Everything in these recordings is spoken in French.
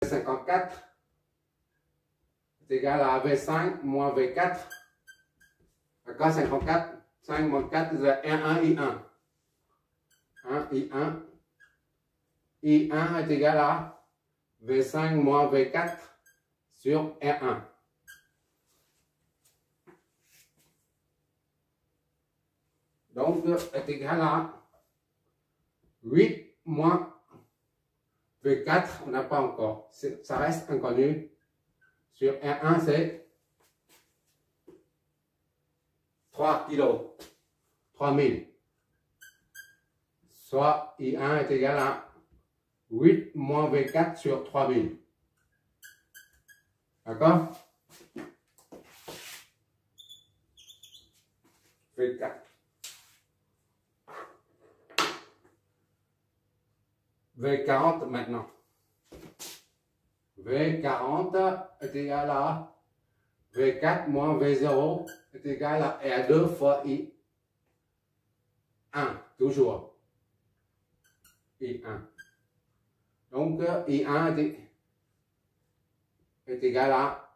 54 est égal à V5 moins V4. D'accord, 54, 5 moins 4, c'est 1, I1. 1, I1. I1 est égal à V5 moins V4 sur R1. Donc, est égal à 8 moins V4, on n'a pas encore. Ça reste inconnu. Sur R1, c'est 3 kg, 3000. Soit I1 est égal à 8 moins V4 sur 3000. D'accord? V4. V40 maintenant. V40 est égal à V4 moins V0 est égal à R2 fois I1. Toujours. I1. Donc, I1 est égal à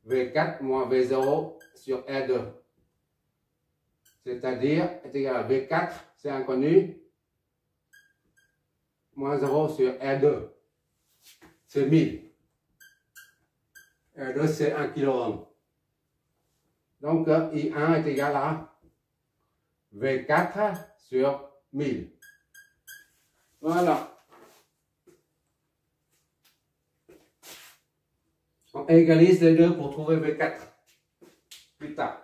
V4 moins V0 sur R2. C'est-à-dire, est égal à V4, c'est inconnu, moins 0 sur R2. C'est 1000. R2, c'est 1 kg. Donc, I1 est égal à V4 sur 1000. Voilà. On égalise les deux pour trouver V4 plus tard.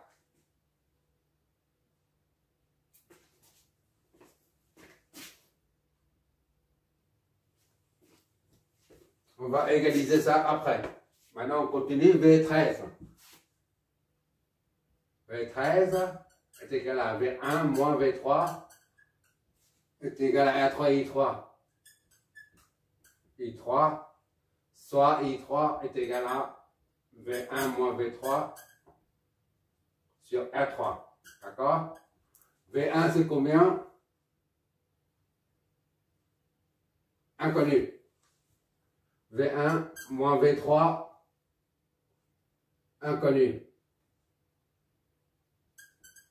On va égaliser ça après. Maintenant, on continue. V13. V13 est égal à V1 moins V3 est égal à R3 I3. I3, soit I3 est égal à V1 moins V3 sur R3. D'accord? V1, c'est combien? Inconnu. V1 moins V3, inconnu.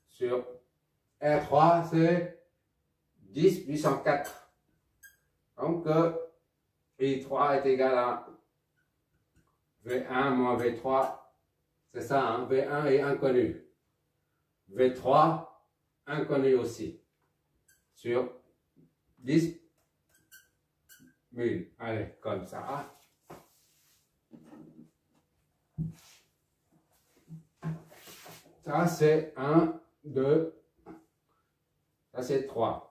Sur R3, c'est 10 puissance 4. Donc, I3 est égal à V1 moins V3. C'est ça, hein? V1 est inconnu. V3, inconnu aussi. Sur 10 000. Allez, comme ça. Ça, c'est 1, 2. Ça, c'est 3.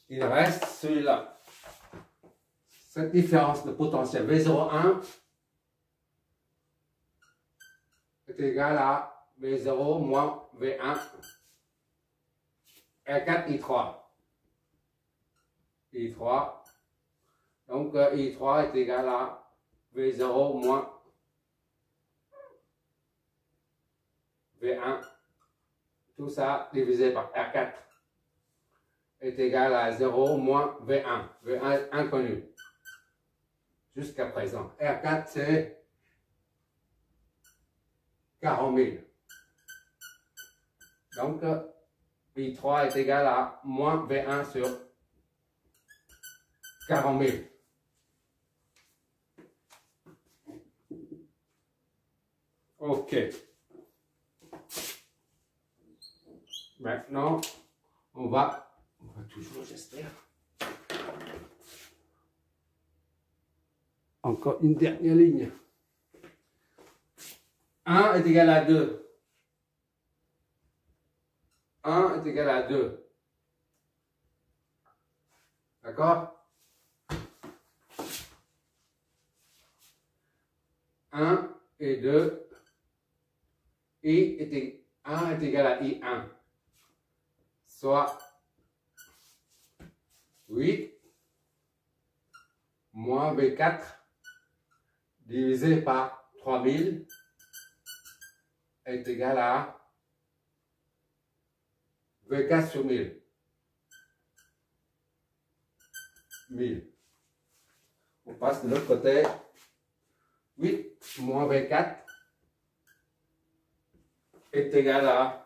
Il reste celui-là. Cette différence de potentiel V01 est égale à V0 moins V1 R4 I3. I3. Donc I3 est égal à V0 moins V1. Tout ça divisé par R4 est égal à 0 moins V1. V1 inconnu. Jusqu'à présent. R4 c'est 40 000. Donc, I3 est égal à moins V1 sur 40 000. OK. Maintenant, on va toujours, j'espère. Encore une dernière ligne. 1 est égal à 2. 1 est égal à 2. D'accord? 1 et 2. 1 est égal à I1. Soit 8 moins V4 divisé par 3000 est égal à V4 sur 1000. 1000. On passe de l'autre côté. 8 moins V4 est égal à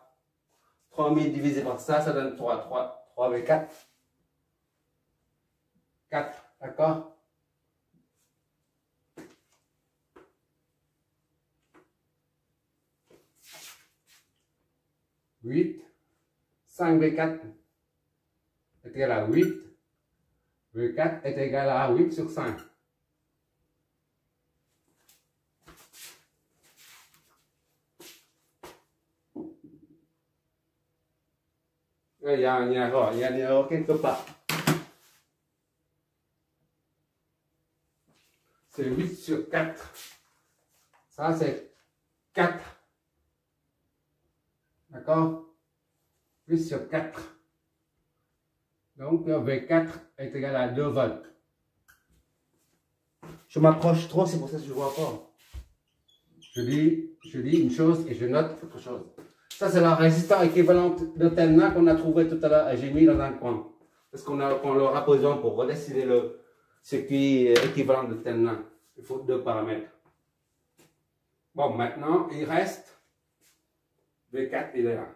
3000 divisé par ça, ça donne 3V4. 4, d'accord? Huit, 5V4 est égal à 8. V4 est égal à 8 sur 5. Il y a une erreur quelque part. C'est 8 sur 4. Ça, c'est 4. D'accord? 8 sur 4. Donc, V4 est égal à 2 volts. Je m'approche trop, c'est pour ça que je ne vois pas. Je dis une chose et je note autre chose. Ça, c'est la résistance équivalente de Telna qu'on a trouvé tout à l'heure et j'ai mis dans un coin. Parce qu'on aura besoin pour redessiner le circuit équivalent de Telna. Il faut 2 paramètres. Bon, maintenant, il reste V4 et V1.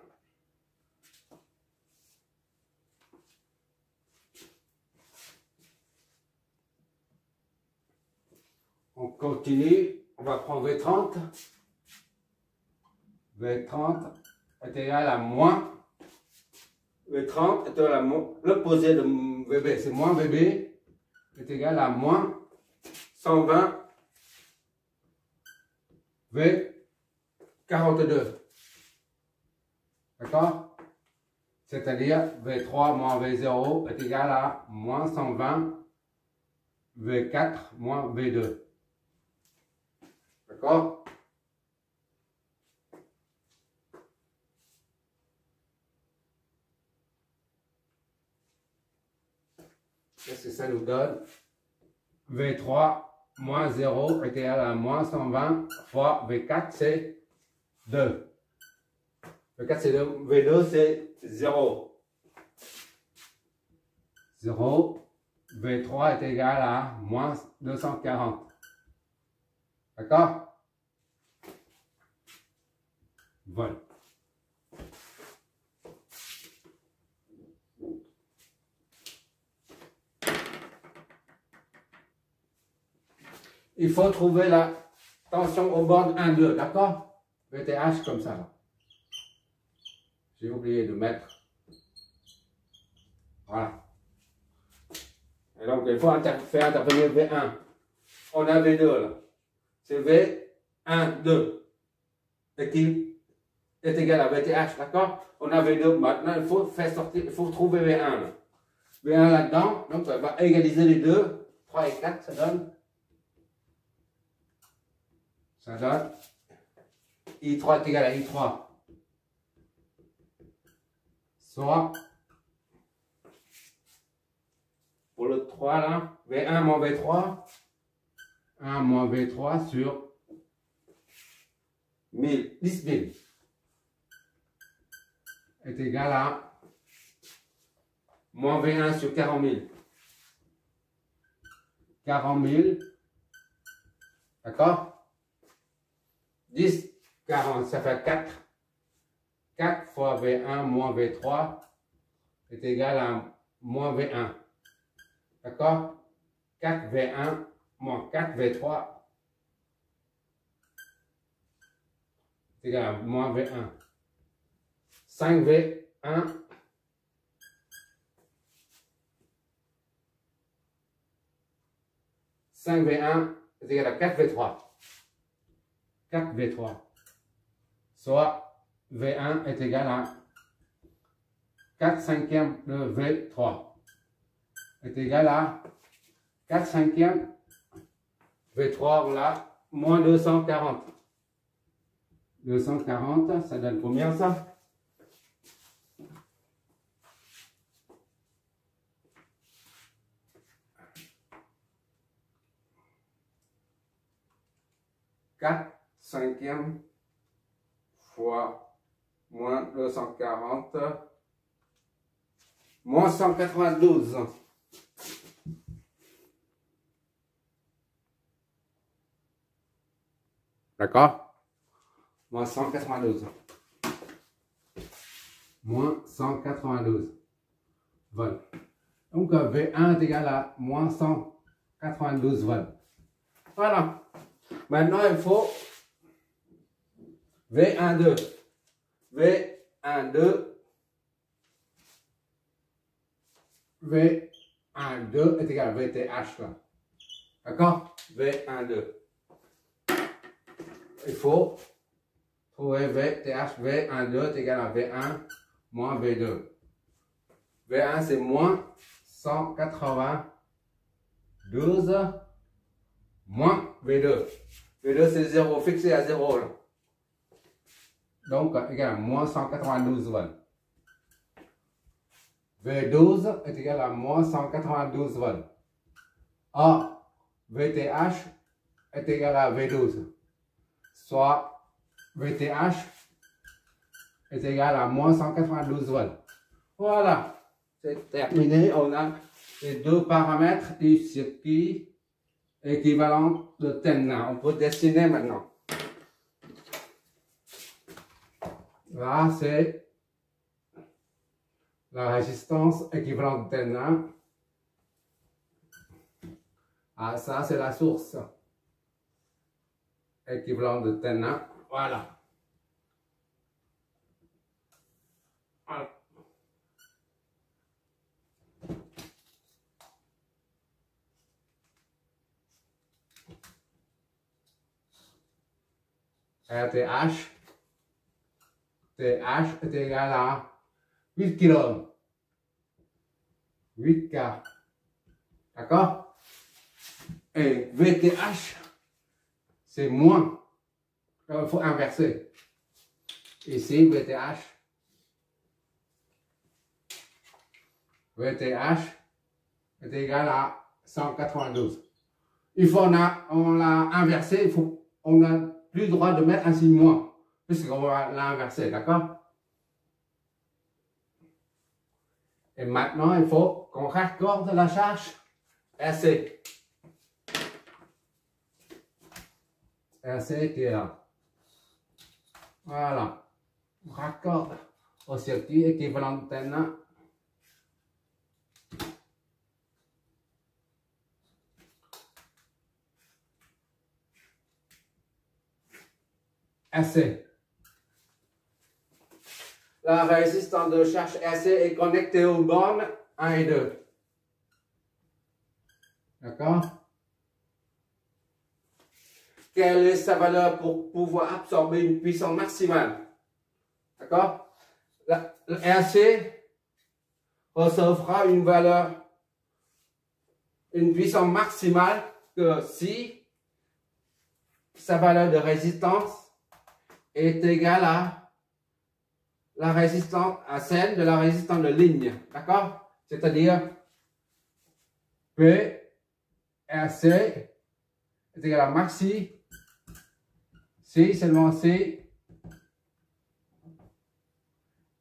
On continue, on va prendre V30. V30 est égal à moins. V30 est égal à l'opposé de VB, c'est moins VB est égal à moins 120 V42. D'accord? C'est-à-dire V3 moins V0 est égal à moins 120 V4 moins V2. D'accord? Qu'est-ce que ça nous donne? V3 moins 0 est égal à moins 120 fois V4, c'est 2. V4, c'est 2. V2, c'est 0. 0. V3 est égal à moins 240. D'accord? Voilà. Il faut trouver la tension aux bornes 1, 2, d'accord? VTH comme ça. J'ai oublié de mettre. Voilà. Et donc, il faut faire intervenir V1. On a V2 là. C'est V1, 2. Et qui est égal à VTH, d'accord? On a V2. Maintenant, il faut faire sortir, il faut trouver V1 là. V1 là-dedans. Donc, on va égaliser les deux. 3 et 4, ça donne. Ça donne I3 est égal à I3. Soit, pour le 3 là, V1 moins V3, 1 moins V3 sur 1000, 10 000 est égal à moins V1 sur 40 000. 40 000, d'accord? 10, 40, ça fait 4. 4 fois V1 moins V3 est égal à moins V1. D'accord? 4 V1 moins 4 V3 est égal à moins V1. 5 V1 5 V1 est égal à 4 V3. 4 V3. Soit V1 est égal à 4 cinquièmes de V3 est égal à 4 cinquièmes V3, voilà, moins 240. 240, ça donne combien ça? Quatre cinquièmes fois moins 240 moins 192. D'accord? Moins 192. Moins 192 volts. Donc V1 est égal à moins 192 volts. Voilà. Maintenant, il faut V12. V12. V12 est égal à VTH là. D'accord? V12. Il faut trouver VTH. V12 est égal à V1 moins V2. V1 c'est moins 192 moins V2. V2 c'est 0, fixé à 0 là. Donc égal à moins 192 volts. V12 est égal à moins 192 volts. Or, VTH est égal à V12. Soit VTH est égal à moins 192 volts. Voilà, c'est terminé. On a les deux paramètres du circuit équivalent de Thevenin. On peut dessiner maintenant. Là, c'est la résistance équivalente de Thevenin. Ah, ça, c'est la source équivalente de Thevenin. Voilà. Voilà. RTH. TH est égal à 8 kΩ. 8K. D'accord? Et VTH, c'est moins. Il faut inverser. Ici, VTH. VTH est égal à 192. Il faut, on l'a inversé, on n'a plus le droit de mettre un signe moins, puisqu'on va l'inverser, d'accord? Et maintenant, il faut qu'on raccorde la charge RC. RC qui est là. Voilà. On raccorde au circuit équivalent de Thevenin. RC. La résistance de charge RC est connectée aux bornes 1 et 2. D'accord? Quelle est sa valeur pour pouvoir absorber une puissance maximale? D'accord? Le RC recevra une valeur, une puissance maximale que si sa valeur de résistance est égale à la résistance, à celle de la résistance de ligne. D'accord? C'est-à-dire P RC est égal à maxi C seulement C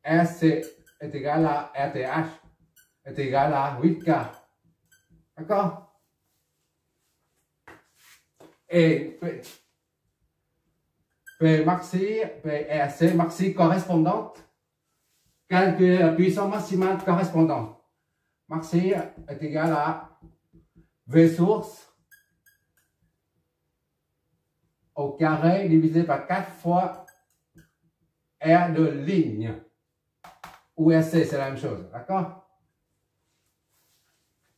RC est égal à RTH est égal à 8K. D'accord? Et P maxi, P RC maxi correspondante, calculer la puissance maximale correspondante. Maxi est égal à V source au carré divisé par 4 fois R de ligne. Ou RC, c'est la même chose, d'accord?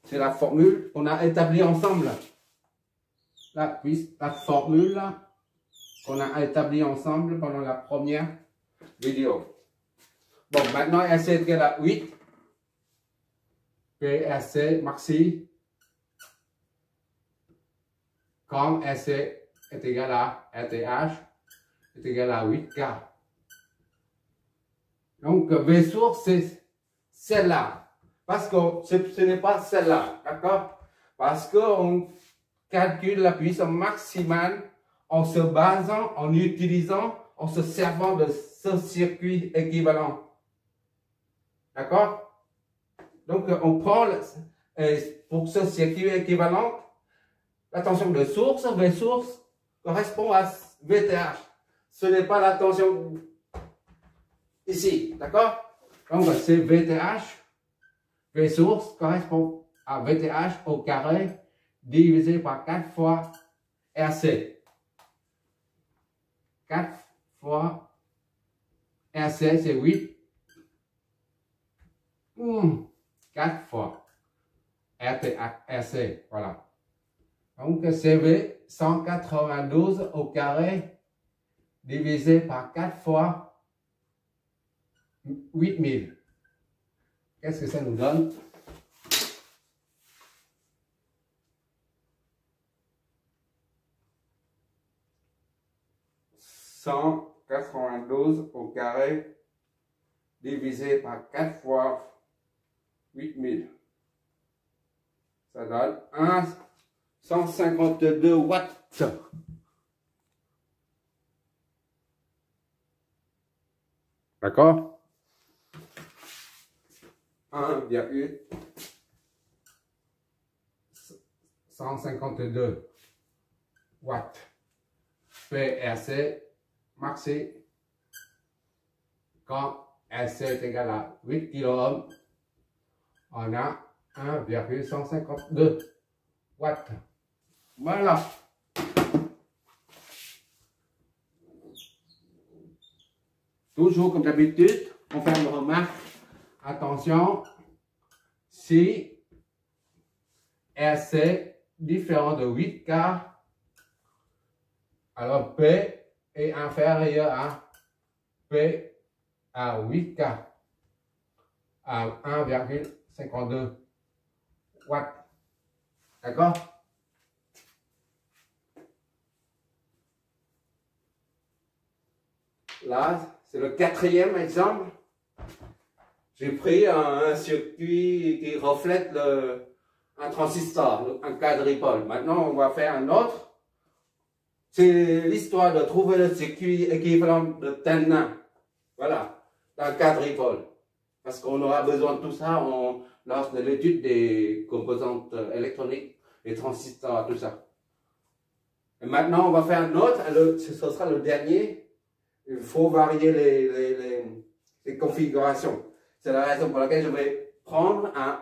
C'est la formule qu'on a établie ensemble. La formule qu'on a établie ensemble pendant la première vidéo. Bon, maintenant, RC est égal à 8. PRC maxi. Comme RC est égal à RTH est égal à 8K. Donc, V source, c'est celle-là. Parce que ce n'est pas celle-là, d'accord? Parce qu'on calcule la puissance maximale en se basant, en utilisant, en se servant de ce circuit équivalent. D'accord? Donc, on prend, pour ce circuit équivalent, la tension de source, V source, correspond à VTH. Ce n'est pas la tension ici, d'accord? Donc, c'est VTH, V source correspond à VTH au carré divisé par 4 fois RC. 4 fois RC, c'est 8. 4 fois RC, voilà. Donc, CV 192 au carré divisé par 4 fois 8000. Qu'est-ce que ça nous donne? « 192 au carré divisé par 4 fois 8000. Ça donne 152 watts. D'accord? 1,152 watts. PRC maxi quand RC est égal à 8 kΩ, on a 1,152 watts. Voilà. Toujours comme d'habitude, on fait une remarque. Attention, si RC différent de 8K, alors P est inférieur à P à 8K à 1,52 watts. D'accord? Là, c'est le 4e exemple. J'ai pris un circuit qui reflète un transistor, un quadripôle. Maintenant, on va faire un autre. C'est l'histoire de trouver le circuit équivalent de Thevenin. Voilà, dans le quadripôle. Parce qu'on aura besoin de tout ça lors de l'étude des composantes électroniques, les transistors, tout ça. Et maintenant, on va faire un autre. Ce sera le dernier. Il faut varier les configurations. C'est la raison pour laquelle je vais prendre un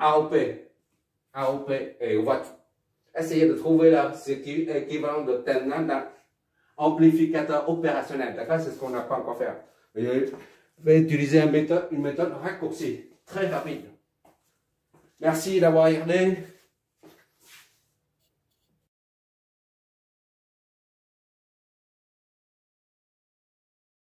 AOP. AOP, et on va essayer de trouver le circuit équivalent de Thevenin dans amplificateur opérationnel. D'accord? C'est ce qu'on n'a pas encore fait. Je vais utiliser une méthode raccourcie, très rapide. Merci d'avoir regardé.